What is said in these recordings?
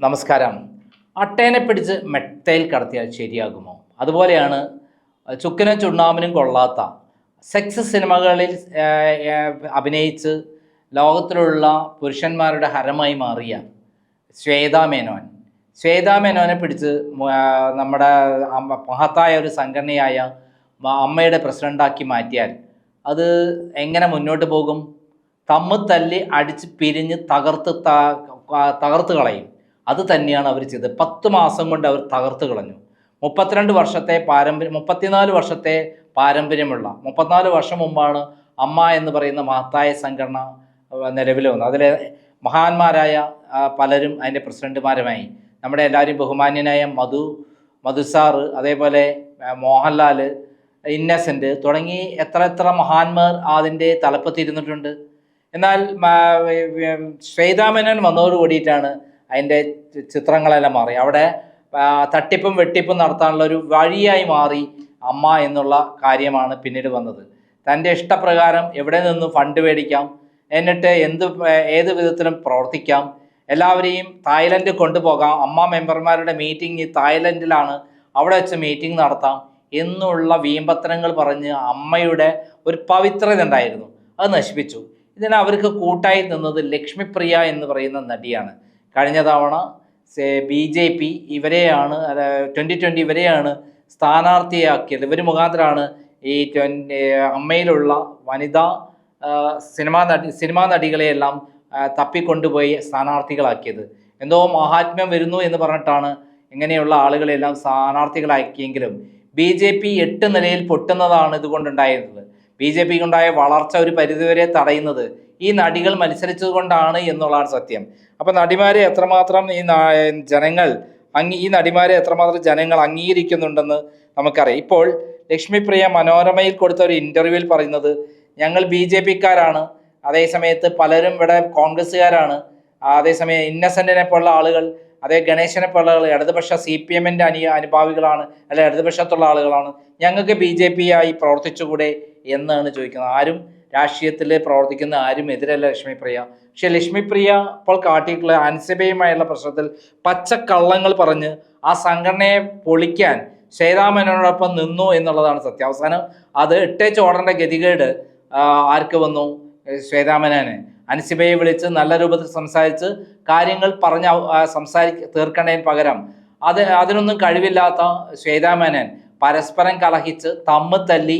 നമസ്കാരം. അട്ടേനെ പിടിച്ച് മെട്ടയിൽ കടത്തിയാൽ ശരിയാകുമോ? അതുപോലെയാണ് ചുക്കിനും ചുണ്ണാമ്പിനും കൊള്ളാത്ത സെക്സ് സിനിമകളിൽ അഭിനയിച്ച് ലോകത്തിലുള്ള പുരുഷന്മാരുടെ ഹരമായി മാറിയ ശ്വേതാ മേനോൻ. ശ്വേതാ മേനോനെ പിടിച്ച് നമ്മുടെ മഹത്തായ ഒരു സംഘടനയായ അമ്മയുടെ പ്രസിഡൻ്റാക്കി മാറ്റിയാൽ അത് എങ്ങനെ മുന്നോട്ട് പോകും? തമ്മിൽ തല്ലി അടിച്ച് പിരിഞ്ഞ് തകർത്ത് കളയും. അത് തന്നെയാണ് അവർ ചെയ്തത്. 10 മാസം കൊണ്ട് അവർ തകർത്ത് കളഞ്ഞു. 34 വർഷത്തെ പാരമ്പര്യമുള്ള 34 വർഷം മുമ്പാണ് അമ്മ എന്ന് പറയുന്ന മഹത്തായ സംഘടന നിലവിൽ വന്നത്. അതിലെ മഹാന്മാരായ പലരും അതിൻ്റെ പ്രസിഡന്റുമാരുമായി. നമ്മുടെ എല്ലാവരും ബഹുമാന്യനായ മധു സാറ്, അതേപോലെ മോഹൻലാൽ, ഇന്നസെൻ്റ് തുടങ്ങി എത്ര മഹാന്മാർ അതിൻ്റെ തലപ്പത്തിരുന്നിട്ടുണ്ട്. എന്നാൽ ശ്വേതാ മേനോൻ വന്നതോട് കൂടിയിട്ടാണ് അതിൻ്റെ ചിത്രങ്ങളെല്ലാം മാറി. അവിടെ തട്ടിപ്പും വെട്ടിപ്പും നടത്താനുള്ള ഒരു വഴിയായി മാറി അമ്മ എന്നുള്ള കാര്യമാണ് പിന്നീട് വന്നത്. തൻ്റെ ഇഷ്ടപ്രകാരം എവിടെ നിന്നും ഫണ്ട് മേടിക്കാം, എന്നിട്ട് ഏത് വിധത്തിലും പ്രവർത്തിക്കാം, എല്ലാവരെയും തായ്ലൻഡ് കൊണ്ടുപോകാം, അമ്മ മെമ്പർമാരുടെ മീറ്റിംഗ് തായ്ലൻഡിലാണ്, അവിടെ വെച്ച് മീറ്റിംഗ് നടത്താം എന്നുള്ള വീമ്പത്തരങ്ങൾ പറഞ്ഞ് അമ്മയുടെ ഒരു പവിത്രത ഉണ്ടായിരുന്നു, അത് നശിപ്പിച്ചു. ഇതിന് അവർക്ക് കൂട്ടായി നിന്നത് ലക്ഷ്മിപ്രിയ എന്ന് പറയുന്ന നടിയാണ്. കഴിഞ്ഞ തവണ BJP ഇവരെയാണ് 2020 ഇവരെയാണ് സ്ഥാനാർത്ഥിയാക്കിയത്. ഇവർ മുഖാന്തരമാണ് ഈ അമ്മയിലുള്ള വനിതാ സിനിമാ നടികളെയെല്ലാം തപ്പിക്കൊണ്ടുപോയി സ്ഥാനാർത്ഥികളാക്കിയത്. എന്തോ മഹാത്മ്യം വരുന്നു എന്ന് പറഞ്ഞിട്ടാണ് ഇങ്ങനെയുള്ള ആളുകളെല്ലാം സ്ഥാനാർത്ഥികളാക്കിയെങ്കിലും BJP 8 നിലയിൽ പൊട്ടുന്നതാണ് ഇതുകൊണ്ടുണ്ടായിരുന്നത്. BJPക്കുണ്ടായ വളർച്ച ഒരു പരിധിവരെ തടയുന്നത് ഈ നടികൾ മത്സരിച്ചത് കൊണ്ടാണ് എന്നുള്ളതാണ് സത്യം. അപ്പം നടിമാരെ എത്രമാത്രം ഈ നടിമാരെ എത്രമാത്രം ജനങ്ങൾ അംഗീകരിക്കുന്നുണ്ടെന്ന് നമുക്കറിയാം. ഇപ്പോൾ ലക്ഷ്മിപ്രിയ മനോരമയിൽ കൊടുത്ത ഒരു ഇൻ്റർവ്യൂവിൽ പറയുന്നത്, ഞങ്ങൾ BJPക്കാരാണ്, അതേസമയത്ത് പലരും ഇവിടെ കോൺഗ്രസ്സുകാരാണ്, അതേസമയം ഇന്നസെൻറ്റിനെ പോലുള്ള ആളുകൾ, അതേ ഗണേശനെ പോലുള്ള ആളുകൾ ഇടതുപക്ഷ CPMൻ്റെ അനുഭാവികളാണ്, അല്ലെ ഇടതുപക്ഷത്തുള്ള ആളുകളാണ്, ഞങ്ങൾക്ക് BJP ആയി പ്രവർത്തിച്ചുകൂടെ എന്നാണ് ചോദിക്കുന്നത്. ആരും രാഷ്ട്രീയത്തിൽ പ്രവർത്തിക്കുന്ന ആരും എതിരല്ല ലക്ഷ്മിപ്രിയ. പക്ഷെ ലക്ഷ്മിപ്രിയ ഇപ്പോൾ കാട്ടിയിട്ടുള്ള അൻസിബയുമായുള്ള പ്രശ്നത്തിൽ പച്ചക്കള്ളങ്ങൾ പറഞ്ഞ് ആ സംഘടനയെ പൊളിക്കാൻ ശ്വേതാ മേനോനോടൊപ്പം നിന്നു എന്നുള്ളതാണ് സത്യം. അവസാനം അത് ഇട്ടേച്ച് ഓടേണ്ട ഗതികേട് ആർക്ക് വന്നു? ശ്വേതാ മേനോന്. അൻസിബയെ വിളിച്ച് നല്ല രൂപത്തിൽ സംസാരിച്ച് കാര്യങ്ങൾ തീർക്കേണ്ടതിന് പകരം അതിനൊന്നും കഴിവില്ലാത്ത ശ്വേതാ മേനോൻ പരസ്പരം കലഹിച്ച് തമ്മിൽ തല്ലി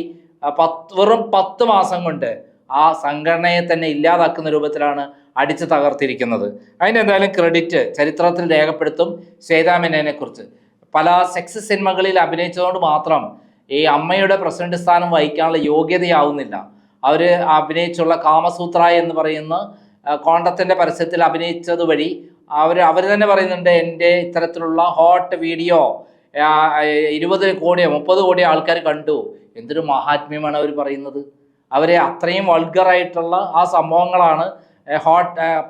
വെറും 10 മാസം കൊണ്ട് ആ സംഘടനയെ തന്നെ ഇല്ലാതാക്കുന്ന രൂപത്തിലാണ് അടിച്ചു തകർത്തിരിക്കുന്നത്. അതിനെന്തായാലും ക്രെഡിറ്റ് ചരിത്രത്തിൽ രേഖപ്പെടുത്തും ശ്വേതാ മേനോനെ കുറിച്ച്. പല സെക്സ് സിനിമകളിൽ അഭിനയിച്ചതുകൊണ്ട് മാത്രം ഈ അമ്മയുടെ പ്രസിഡന്റ് സ്ഥാനം വഹിക്കാനുള്ള യോഗ്യതയാവുന്നില്ല. അവർ അഭിനയിച്ചുള്ള കാമസൂത്ര എന്ന് പറയുന്ന കോണ്ടത്തിൻ്റെ പരസ്യത്തിൽ അഭിനയിച്ചത് വഴി അവർ തന്നെ പറയുന്നുണ്ട്, എൻ്റെ ഇത്തരത്തിലുള്ള ഹോട്ട് വീഡിയോ 20 കോടിയോ 30 കോടിയോ ആൾക്കാർ കണ്ടു. എന്തൊരു മഹാത്മ്യമാണ് അവർ പറയുന്നത്. അവരെ അത്രയും വൾഗറായിട്ടുള്ള ആ സംഭവങ്ങളാണ്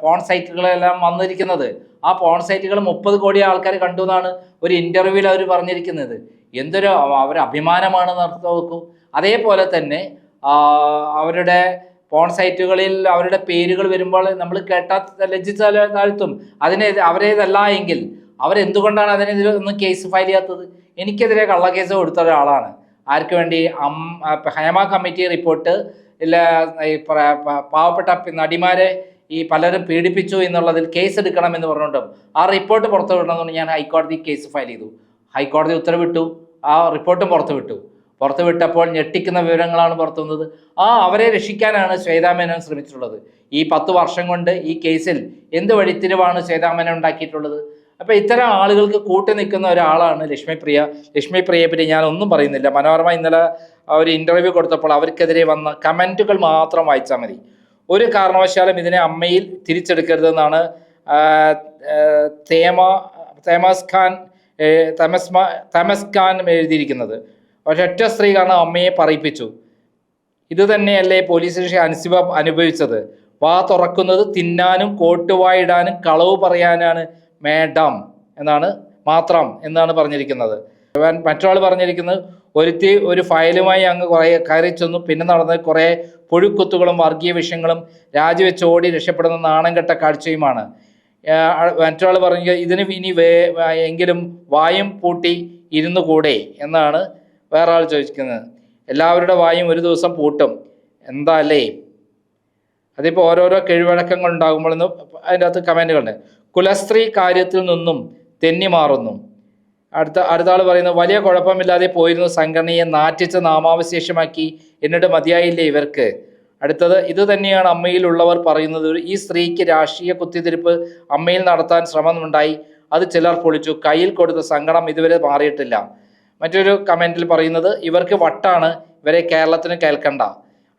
പോൺ സൈറ്റുകളെല്ലാം വന്നിരിക്കുന്നത്. ആ പോൺ സൈറ്റുകൾ 30 കോടി ആൾക്കാർ കണ്ടു എന്നാണ് ഒരു ഇൻ്റർവ്യൂവിൽ അവർ പറഞ്ഞിരിക്കുന്നത്. എന്തൊരു അഭിമാനമാണെന്ന് അർത്ഥം വെക്കൂ. അതേപോലെ തന്നെ അവരുടെ പോൺ സൈറ്റുകളിൽ അവരുടെ പേരുകൾ വരുമ്പോൾ നമ്മൾ കേട്ടാൽ ലജ്ജിച്ചാൽ താഴ്ത്തും. അവരേതല്ല എങ്കിൽ അവരെന്തുകൊണ്ടാണ് അതിനെതിരെ ഒന്നും കേസ് ഫയൽ ചെയ്യാത്തത്? എനിക്കെതിരെ കള്ളക്കേസ് കൊടുത്ത ഒരാളാണ്. ആർക്ക് വേണ്ടി? ഹേമ കമ്മിറ്റി റിപ്പോർട്ട് ഇല്ല, പാവപ്പെട്ട നടിമാരെ ഈ പലരും പീഡിപ്പിച്ചു എന്നുള്ളതിൽ കേസ് എടുക്കണം എന്ന് പറഞ്ഞുകൊണ്ടും ആ റിപ്പോർട്ട് പുറത്തു വിടണമെന്ന് ഞാൻ ഹൈക്കോടതി കേസ് ഫയൽ ചെയ്തു. ഹൈക്കോടതി ഉത്തരവിട്ടു, ആ റിപ്പോർട്ടും പുറത്തുവിട്ടപ്പോൾ ഞെട്ടിക്കുന്ന വിവരങ്ങളാണ് പുറത്തു വന്നത്. അവരെ രക്ഷിക്കാനാണ് ശ്വേതാ മേനോൻ ശ്രമിച്ചിട്ടുള്ളത്. ഈ 10 വർഷം കൊണ്ട് ഈ കേസിൽ എന്ത് വഴിത്തിരിവാണ് ശ്വേതാ മേനോൻ ഉണ്ടാക്കിയിട്ടുള്ളത്? അപ്പോൾ ഇത്തരം ആളുകൾക്ക് കൂട്ടി നിൽക്കുന്ന ഒരാളാണ് ലക്ഷ്മിപ്രിയ. ലക്ഷ്മിപ്രിയയെ പറ്റി ഞാൻ ഒന്നും പറയുന്നില്ല. മനോരമ ഇന്നലെ ഒരു ഇൻ്റർവ്യൂ കൊടുത്തപ്പോൾ അവർക്കെതിരെ വന്ന കമൻറ്റുകൾ മാത്രം വായിച്ചാൽ മതി. ഒരു കാരണവശാലും ഇതിനെ അമ്മയിൽ തിരിച്ചെടുക്കരുതെന്നാണ് തമസ് ഖാൻ എഴുതിയിരിക്കുന്നത്. ഒരൊറ്റ സ്ത്രീ കാരണം അമ്മയെ പറയിപ്പിച്ചു. ഇത് തന്നെയല്ലേ പോലീസ് സ്റ്റേഷൻ അൻസിബ അനുഭവിച്ചത്? വാ തുറക്കുന്നത് തിന്നാനും കോട്ടുവായിടാനും കളവ് പറയാനാണ് മേഡം എന്നാണ് പറഞ്ഞിരിക്കുന്നത്. മറ്റൊരാൾ പറഞ്ഞിരിക്കുന്നത്, ഒരു ഫയലുമായി അങ്ങ് കയറി ചെന്നു, പിന്നെ നടന്നത് കുറേ പുഴുക്കുത്തുകളും വർഗീയ വിഷയങ്ങളും രാജിവെച്ച് ഓടി രക്ഷപ്പെടുന്ന നാണം കെട്ട കാഴ്ചയുമാണ്. മറ്റൊരാൾ പറഞ്ഞു ഇതിന് ഇനി എങ്കിലും വായും പൂട്ടി ഇരുന്നു കൂടെ എന്നാണ് വേറെ ആൾ ചോദിക്കുന്നത്. എല്ലാവരുടെ വായും ഒരു ദിവസം പൂട്ടും എന്താ അല്ലേ? അതിപ്പോൾ ഓരോരോ കീഴ്വഴക്കങ്ങൾ ഉണ്ടാകുമ്പോഴൊന്നും അതിൻ്റെ അകത്ത് കമൻറ്റുകളുണ്ട്. കുലസ്ത്രീ കാര്യത്തിൽ നിന്നും തെന്നി മാറുന്നു. അടുത്ത ആൾ പറയുന്നത് വലിയ കുഴപ്പമില്ലാതെ പോയിരുന്നു, സംഘടനയെ നാറ്റിച്ച നാമാവശേഷമാക്കി, എന്നിട്ട് മതിയായില്ലേ ഇവർക്ക്. അടുത്തത് ഇത് തന്നെയാണ് അമ്മയിലുള്ളവർ പറയുന്നത്. ഈ സ്ത്രീക്ക് രാഷ്ട്രീയ കുത്തിത്തിരിപ്പ് അമ്മയിൽ നടത്താൻ ശ്രമമുണ്ടായി, അത് ചിലർ പൊളിച്ചു, കയ്യിൽ കൊടുത്ത സങ്കടം ഇതുവരെ മാറിയിട്ടില്ല. മറ്റൊരു കമൻറ്റിൽ പറയുന്നത് ഇവർക്ക് വട്ടാണ്, ഇവരെ കേരളത്തിന് കേൾക്കണ്ട.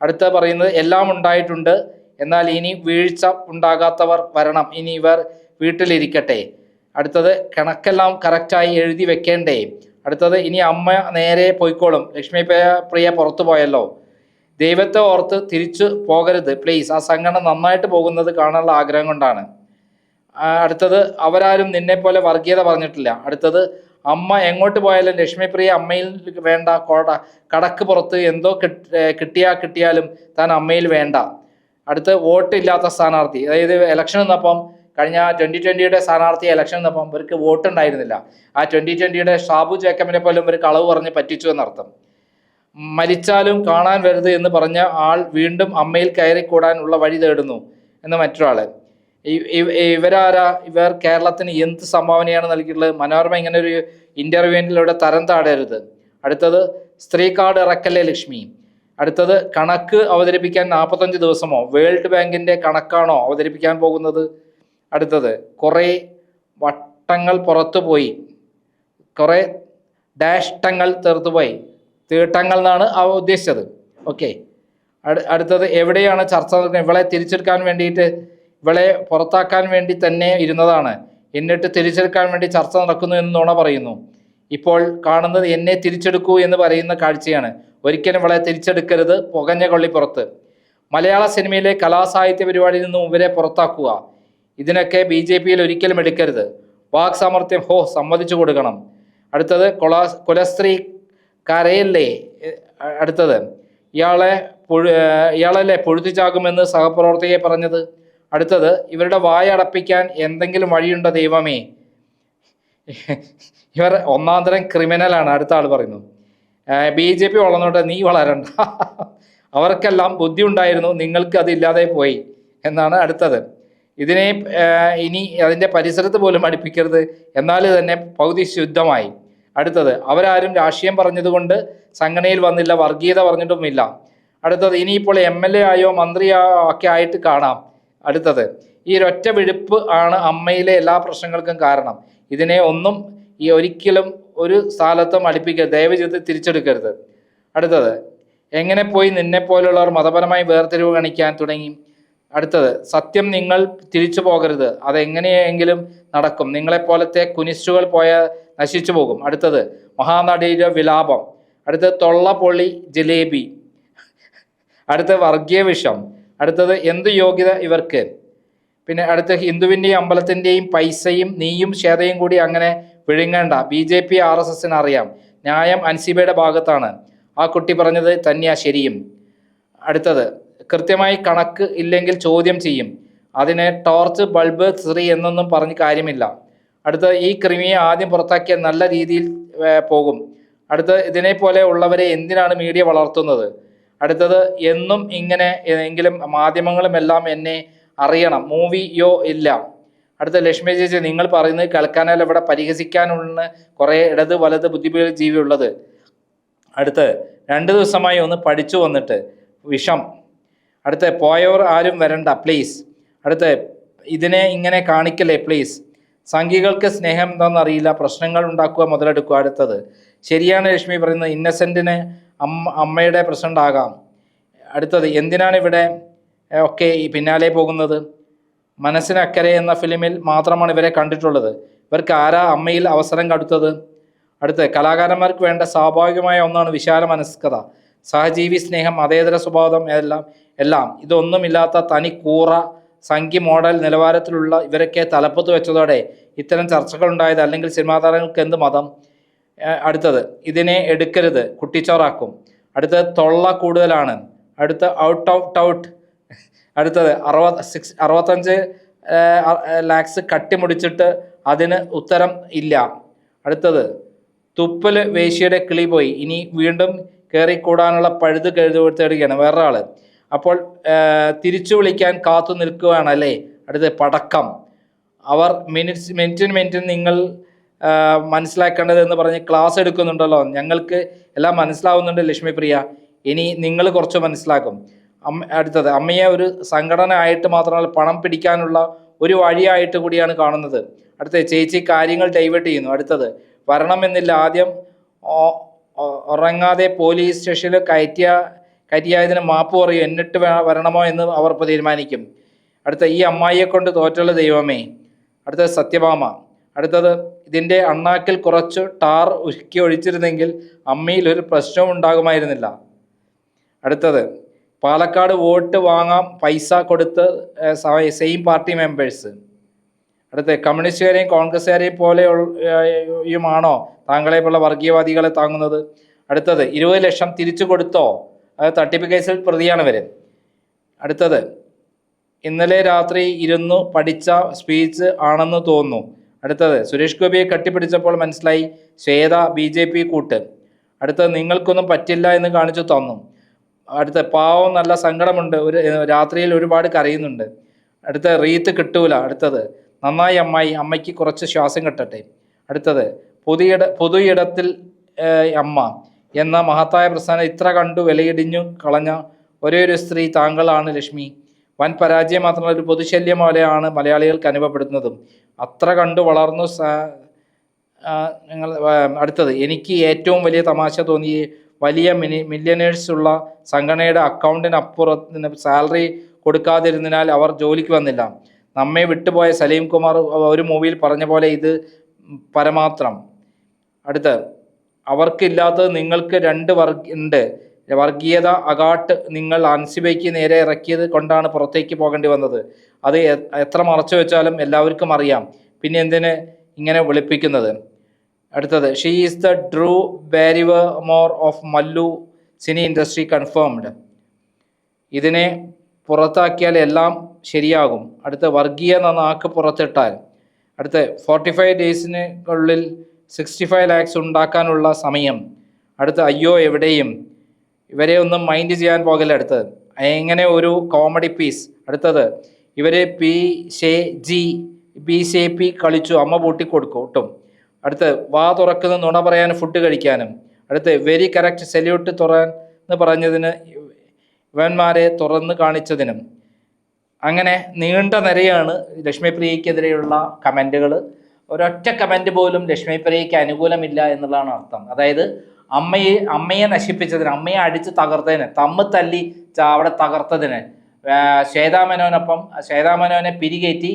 അടുത്ത പറയുന്നത് എല്ലാം ഉണ്ടായിട്ടുണ്ട്, എന്നാൽ ഇനി വീഴ്ച ഉണ്ടാകാത്തവർ വരണം, ഇനി ഇവർ വീട്ടിലിരിക്കട്ടെ. അടുത്തത് കണക്കെല്ലാം കറക്റ്റായി എഴുതി വെക്കേണ്ടേ. അടുത്തത് ഇനി അമ്മ നേരെ പോയിക്കോളും, ലക്ഷ്മി പ്രിയ പുറത്തു പോയല്ലോ, ദൈവത്തെ ഓർത്ത് തിരിച്ചു പോകരുത് പ്ലീസ്, ആ സംഘടന നന്നായിട്ട് പോകുന്നത് കാണാനുള്ള ആഗ്രഹം കൊണ്ടാണ്. അടുത്തത് അവരാരും നിന്നെ പോലെ വർഗീയത പറഞ്ഞിട്ടില്ല. അടുത്തത് അമ്മ എങ്ങോട്ട് പോയാലും ലക്ഷ്മിപ്രിയ അമ്മയിൽ വേണ്ട, കടക്ക് പുറത്ത് എന്തോ കിട്ടിയാലും താൻ അമ്മയിൽ വേണ്ട. അടുത്ത് വോട്ട് ഇല്ലാത്ത സ്ഥാനാർത്ഥി, അതായത് ഇലക്ഷൻ നിന്നപ്പം കഴിഞ്ഞ 2020 സ്ഥാനാർത്ഥി ഇലക്ഷൻ നിന്നപ്പം ഇവർക്ക് വോട്ട് ഉണ്ടായിരുന്നില്ല. ആ 2020 ഷാബു ജേക്കബിനെ പോലും ഇവർ കളവ് പറഞ്ഞ് പറ്റിച്ചു എന്നർത്ഥം. മരിച്ചാലും കാണാൻ വരുത് എന്ന് പറഞ്ഞ ആൾ വീണ്ടും അമ്മയിൽ കയറിക്കൂടാനുള്ള വഴി തേടുന്നു എന്ന് മറ്റൊരാൾ. ഇവർ കേരളത്തിന് എന്ത് സംഭാവനയാണ് നൽകിയിട്ടുള്ളത്? മനോരമ ഇങ്ങനെ ഒരു ഇന്റർവ്യൂവിലൂടെ തരം താടരുത്. അടുത്തത് സ്ത്രീ കാർഡ് ഇറക്കല്ലേ ലക്ഷ്മി. അടുത്തത് കണക്ക് അവതരിപ്പിക്കാൻ 45 ദിവസമോ? വേൾഡ് ബാങ്കിന്റെ കണക്കാണോ അവതരിപ്പിക്കാൻ പോകുന്നത്? അടുത്തത് കുറേ വട്ടങ്ങൾ പുറത്തുപോയി, കുറേ ഡാഷ്ടങ്ങൾ തീർത്തുപോയി, തീട്ടങ്ങൾ എന്നാണ് ഉദ്ദേശിച്ചത്. ഓക്കെ. അടുത്തത് എവിടെയാണ് ചർച്ച നടക്കുന്നത്? ഇവളെ തിരിച്ചെടുക്കാൻ വേണ്ടിയിട്ട്, ഇവളെ പുറത്താക്കാൻ വേണ്ടി തന്നെ ഇരുന്നതാണ്, എന്നിട്ട് തിരിച്ചെടുക്കാൻ വേണ്ടി ചർച്ച നടക്കുന്നു എന്ന് നുണ പറയുന്നു. ഇപ്പോൾ കാണുന്നത് എന്നെ തിരിച്ചെടുക്കൂ എന്ന് പറയുന്ന കാഴ്ചയാണ്. ഒരിക്കലും ഇവളെ തിരിച്ചെടുക്കരുത്, പുകഞ്ഞ കൊള്ളി പുറത്ത്. മലയാള സിനിമയിലെ കലാസാഹിത്യ പരിപാടിയിൽ നിന്നും ഇവരെ പുറത്താക്കുക. ഇതിനൊക്കെ BJPയിൽ ഒരിക്കലും എടുക്കരുത്. വാക് സാമർത്ഥ്യം സമ്മതിച്ചു കൊടുക്കണം. അടുത്തത് കുലസ്ത്രീ കരയല്ലേ. അടുത്തത് ഇയാളല്ലേ പൊഴുത്തിച്ചാകുമെന്ന് സഹപ്രവർത്തകയെ പറഞ്ഞത്. അടുത്തത് ഇവരുടെ വായ അടപ്പിക്കാൻ എന്തെങ്കിലും വഴിയുണ്ടോ ദൈവമേ? ഇവർ ഒന്നാം തരം ക്രിമിനലാണ്. അടുത്ത ആൾ പറയുന്നു BJP വളർന്നോട്ടെ, നീ വളരണ്ട, അവർക്കെല്ലാം ബുദ്ധി ഉണ്ടായിരുന്നു, നിങ്ങൾക്ക് അതില്ലാതെ പോയി എന്നാണ് അടുത്തത്. ഇതിനെ ഇനി അതിൻ്റെ പരിസരത്ത് പോലും അടുപ്പിക്കരുത്, എന്നാൽ തന്നെ പകുതി ശുദ്ധമായി. അടുത്തത് അവരാരും രാഷ്ട്രീയം പറഞ്ഞതുകൊണ്ട് സംഘടനയിൽ വന്നില്ല, വർഗീയത പറഞ്ഞിട്ടുമില്ല. അടുത്തത് ഇനിയിപ്പോൾ MLA ആയോ മന്ത്രിയോ ഒക്കെ ആയിട്ട് കാണാം. അടുത്തത് ഈ ഒറ്റ വിഴുപ്പ് ആണ് അമ്മയിലെ എല്ലാ പ്രശ്നങ്ങൾക്കും കാരണം. ഇതിനെ ഒരിക്കലും ഒരു സ്ഥലത്തും അടുപ്പിക്കരുത്, ദയവ് ചെയ്ത് തിരിച്ചെടുക്കരുത്. അടുത്തത് എങ്ങനെ പോയി നിന്നെ പോലുള്ളവർ മതപരമായി വേർതിരിവ് കാണിക്കാൻ തുടങ്ങി. അടുത്തത് സത്യം നിങ്ങൾ തിരിച്ചു പോകരുത്, അതെങ്ങനെയെങ്കിലും നടക്കും, നിങ്ങളെപ്പോലത്തെ കുനിസ്റ്റുകൾ നശിച്ചു പോകും. അടുത്തത് മഹാനടിയുടെ വിലാപം. അടുത്തത് തൊള്ള പൊള്ളി ജിലേബി. അടുത്ത വർഗീയ വിഷം. അടുത്തത് എന്ത് യോഗ്യത ഇവർക്ക്. പിന്നെ അടുത്ത ഹിന്ദുവിൻ്റെയും അമ്പലത്തിൻ്റെയും പൈസയും നീയും ശ്വേതയും കൂടി അങ്ങനെ വിഴുങ്ങേണ്ട, BJP RSSന് അറിയാം, ന്യായം അൻസിബയുടെ ഭാഗത്താണ്, ആ കുട്ടി പറഞ്ഞത് തന്നെയാ ശരിയും. അടുത്തത് കൃത്യമായി കണക്ക് ഇല്ലെങ്കിൽ ചോദ്യം ചെയ്യും, അതിനെ ടോർച്ച് ബൾബ് ശ്രീ എന്നൊന്നും പറഞ്ഞ് കാര്യമില്ല. അടുത്തത് ഈ ക്രിമിയെ ആദ്യം പുറത്താക്കിയാൽ നല്ല രീതിയിൽ പോകും. അടുത്തത് ഇതിനെ പോലെ ഉള്ളവരെ എന്തിനാണ് മീഡിയ വളർത്തുന്നത്. അടുത്തത് എന്നും ഇങ്ങനെ എങ്കിലും മാധ്യമങ്ങളും എല്ലാം എന്നെ അറിയണം, മൂവിയോ ഇല്ല. അടുത്ത ലക്ഷ്മി ചേച്ചി നിങ്ങൾ പറയുന്നത് കേൾക്കാനല്ല ഇവിടെ പരിഹസിക്കാനുള്ള കുറേ ഇടത് വലത് ബുദ്ധിജീവി ഉള്ളത്. അടുത്ത് 2 ദിവസമായി ഒന്ന് പഠിച്ചു വന്നിട്ട് വിഷം. അടുത്ത് പോയവർ ആരും വരണ്ട പ്ലീസ്. അടുത്ത് ഇതിനെ ഇങ്ങനെ കാണിക്കല്ലേ പ്ലീസ്. സംഘികൾക്ക് സ്നേഹം എന്താണെന്ന് അറിയില്ല, പ്രശ്നങ്ങൾ ഉണ്ടാക്കുക മുതലെടുക്കുക. അടുത്തത് ശരിയാണ് ലക്ഷ്മി പറയുന്നത്, ഇന്നസെൻറ്റിന് അമ്മയുടെ പ്രസിഡന്റ് ആകാം. അടുത്തത് എന്തിനാണ് ഇവിടെ ഒക്കെ പിന്നാലെ പോകുന്നത്? മനസ്സിനക്കരെ എന്ന ഫിലിമിൽ മാത്രമാണ് ഇവരെ കണ്ടിട്ടുള്ളത്, ഇവർക്ക് ആരാ അമ്മയിൽ അവസരം കൊടുത്തത്? അടുത്ത് കലാകാരന്മാർക്ക് വേണ്ട സ്വാഭാവികമായ ഒന്നാണ് വിശാല മനസ്കത, സഹജീവി സ്നേഹം, മതേതര സ്വഭാവം, എല്ലാം ഇതൊന്നുമില്ലാത്ത തനി കൂറ സംഖ്യ മോഡൽ നിലവാരത്തിലുള്ള ഇവരൊക്കെ തലപ്പത്ത് വെച്ചതോടെ ഇത്തരം ചർച്ചകൾ ഉണ്ടായത്. അല്ലെങ്കിൽ സിനിമാ താരങ്ങൾക്ക് എന്ത് മതം? അടുത്തത് ഇതിനെ എടുക്കരുത്, കുട്ടിച്ചോറാക്കും. അടുത്തത് തൊള്ള കൂടുതലാണ്. അടുത്ത ഔട്ട്. അടുത്തത് 65 ലാക്സ് കട്ടിമുടിച്ചിട്ട് അതിന് ഉത്തരം ഇല്ല. അടുത്തത്, തുപ്പല് വേശ്യയുടെ കിളി പോയി, ഇനി വീണ്ടും കയറിക്കൂടാനുള്ള പഴുത് തേടുകയാണ് വേറൊരാൾ. അപ്പോൾ തിരിച്ചു വിളിക്കാൻ കാത്തു നിൽക്കുകയാണ് അല്ലേ. അടുത്ത്, പടക്കം. അവർ മിനിറ്റിന് നിങ്ങൾ മനസ്സിലാക്കേണ്ടത് എന്ന് പറഞ്ഞ് ക്ലാസ് എടുക്കുന്നുണ്ടല്ലോ. ഞങ്ങൾക്ക് എല്ലാം മനസ്സിലാവുന്നുണ്ട് ലക്ഷ്മിപ്രിയ, ഇനി നിങ്ങൾ കുറച്ച് മനസ്സിലാക്കും. അടുത്തത്, അമ്മയെ ഒരു സംഘടന ആയിട്ട് മാത്രമല്ല പണം പിടിക്കാനുള്ള ഒരു വഴിയായിട്ട് കൂടിയാണ് കാണുന്നത്. അടുത്തത്, ചേച്ചി കാര്യങ്ങൾ ഡൈവേർട്ട് ചെയ്യുന്നു. അടുത്തത്, വരണമെന്നില്ല, ആദ്യം ഉറങ്ങാതെ പോലീസ് സ്റ്റേഷനിൽ കയറ്റിയായതിന് മാപ്പ് പറയും, എന്നിട്ട് വരണമോ എന്ന് അവർ തീരുമാനിക്കും. അടുത്ത, ഈ അമ്മായിയെ കൊണ്ട് തോറ്റുള്ള ദൈവമേ. അടുത്തത്, സത്യഭാമ. അടുത്തത്, ഇതിൻ്റെ അണ്ണാക്കിൽ കുറച്ച് ടാർ ഉരുക്കി ഒഴിച്ചിരുന്നെങ്കിൽ അമ്മയിൽ ഒരു പ്രശ്നവും ഉണ്ടാകുമായിരുന്നില്ല. അടുത്തത്, പാലക്കാട് വോട്ട് വാങ്ങാം പൈസ കൊടുത്ത് സെയിം പാർട്ടി മെമ്പേഴ്സ്. അടുത്ത, കമ്മ്യൂണിസ്റ്റുകാരെയും കോൺഗ്രസ്സുകാരെയും പോലെയുമാണോ താങ്കളെ പോലുള്ള വർഗീയവാദികളെ താങ്ങുന്നത്? അടുത്തത്, 20 ലക്ഷം തിരിച്ചു കൊടുത്തോ? അത് തട്ടിപ്പ് കേസിൽ പ്രതിയാണ് ഇവർ. അടുത്തത്, ഇന്നലെ രാത്രി ഇരുന്നു പഠിച്ച സ്പീച്ച് ആണെന്ന് തോന്നുന്നു. അടുത്തത്, സുരേഷ് ഗോപിയെ കട്ടിപ്പിടിച്ചപ്പോൾ മനസ്സിലായി ശ്വേത BJP കൂട്ട്. അടുത്തത്, നിങ്ങൾക്കൊന്നും പറ്റില്ല എന്ന് കാണിച്ചു തന്നു. അടുത്ത, പാവം നല്ല സങ്കടമുണ്ട്, രാത്രിയിൽ ഒരുപാട് കരയുന്നുണ്ട്. അടുത്ത, റീത്ത് കിട്ടൂല. അടുത്തത്, നന്നായി അമ്മായി, അമ്മയ്ക്ക് കുറച്ച് ശ്വാസം കിട്ടട്ടെ. അടുത്തത്, പൊതു ഇടത്തിൽ അമ്മ എന്ന മഹത്തായ പ്രസ്ഥാനം ഇത്ര കണ്ടു വിലയിടിഞ്ഞു കളഞ്ഞ ഒരേ ഒരു സ്ത്രീ താങ്കളാണ് ലക്ഷ്മി. വൻ പരാജയം മാത്രമല്ല, ഒരു പൊതുശല്യം പോലെയാണ് മലയാളികൾക്ക് അനുഭവപ്പെടുന്നതും. അത്ര കണ്ടു വളർന്നു നിങ്ങൾ. അടുത്തത്, എനിക്ക് ഏറ്റവും വലിയ തമാശ തോന്നി വലിയ മില്യനേഴ്സ് ഉള്ള സംഘടനയുടെ അക്കൗണ്ടിന് സാലറി കൊടുക്കാതിരുന്നതിനാൽ അവർ ജോലിക്ക് വന്നില്ല. നമ്മെ വിട്ടുപോയ സലീം കുമാർ ഒരു മൂവിയിൽ പറഞ്ഞ പോലെ ഇത് പരമാത്രം. അടുത്ത്, അവർക്കില്ലാത്തത് നിങ്ങൾക്ക് 2 ഉണ്ട്. വർഗീയത അകാട്ട് നിങ്ങൾ അൻസിബയ്ക്ക് നേരെ ഇറക്കിയത് കൊണ്ടാണ് പുറത്തേക്ക് പോകേണ്ടി വന്നത്. അത് എത്ര മറച്ചു വെച്ചാലും എല്ലാവർക്കും അറിയാം, പിന്നെ എന്തിന് ഇങ്ങനെ വിളിപ്പിക്കുന്നത്? അടുത്തത്, she is the true Barrymore of Mallu cine industry confirmed. ഇതിനെ പുറത്താക്കിയാൽ എല്ലാം ശരിയാകും. അടുത്ത, വർഗീയ നാക്ക് പുറത്തിട്ടാൽ. അടുത്ത, 45 ഡേയ്സിനുള്ളിൽ 65 lakhs ഉണ്ടാക്കാനുള്ള സമയം. അടുത്ത, അയ്യോ എവിടെയും ഇവരെ ഒന്നും മൈൻഡ് ചെയ്യാൻ പോകല്ല. അടുത്തത്, എങ്ങനെ ഒരു കോമഡി പീസ്. അടുത്തത്, ഇവരെ BJP കളിച്ചു, അമ്മ പൂട്ടിക്കൊടുക്കും ഒട്ടും. അടുത്ത്, വാ തുറക്കുന്ന നുണ പറയാനും ഫുഡ് കഴിക്കാനും. അടുത്ത്, വെരി കറക്റ്റ്, സല്യൂട്ട് തുറന്ന് പറഞ്ഞതിന് ഇവന്മാരെ തുറന്ന് കാണിച്ചതിനും. അങ്ങനെ നീണ്ട നിരയാണ് ലക്ഷ്മിപ്രിയക്കെതിരെയുള്ള കമൻറ്റുകൾ. ഒരൊറ്റ കമൻറ്റ് പോലും ലക്ഷ്മിപ്രിയയ്ക്ക് അനുകൂലമില്ല എന്നുള്ളതാണ് അർത്ഥം. അതായത് അമ്മയെ നശിപ്പിച്ചതിന്, അമ്മയെ അടിച്ച് തകർത്തതിന്, തല്ലി അവിടെ തകർത്തതിന്, ശ്വേതാമേനോനെ പിരികേറ്റി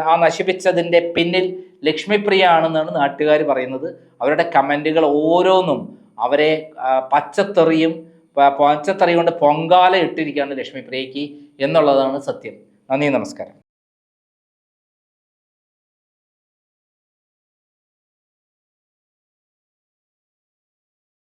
ആ നശിപ്പിച്ചതിൻ്റെ പിന്നിൽ ലക്ഷ്മിപ്രിയ ആണെന്നാണ് നാട്ടുകാർ പറയുന്നത്. അവരുടെ കമൻറ്റുകൾ ഓരോന്നും അവരെ പച്ചത്തെറി കൊണ്ട് പൊങ്കാല ഇട്ടിരിക്കുകയാണ് ലക്ഷ്മിപ്രിയയ്ക്ക് എന്നുള്ളതാണ് സത്യം. നന്ദി, നമസ്കാരം.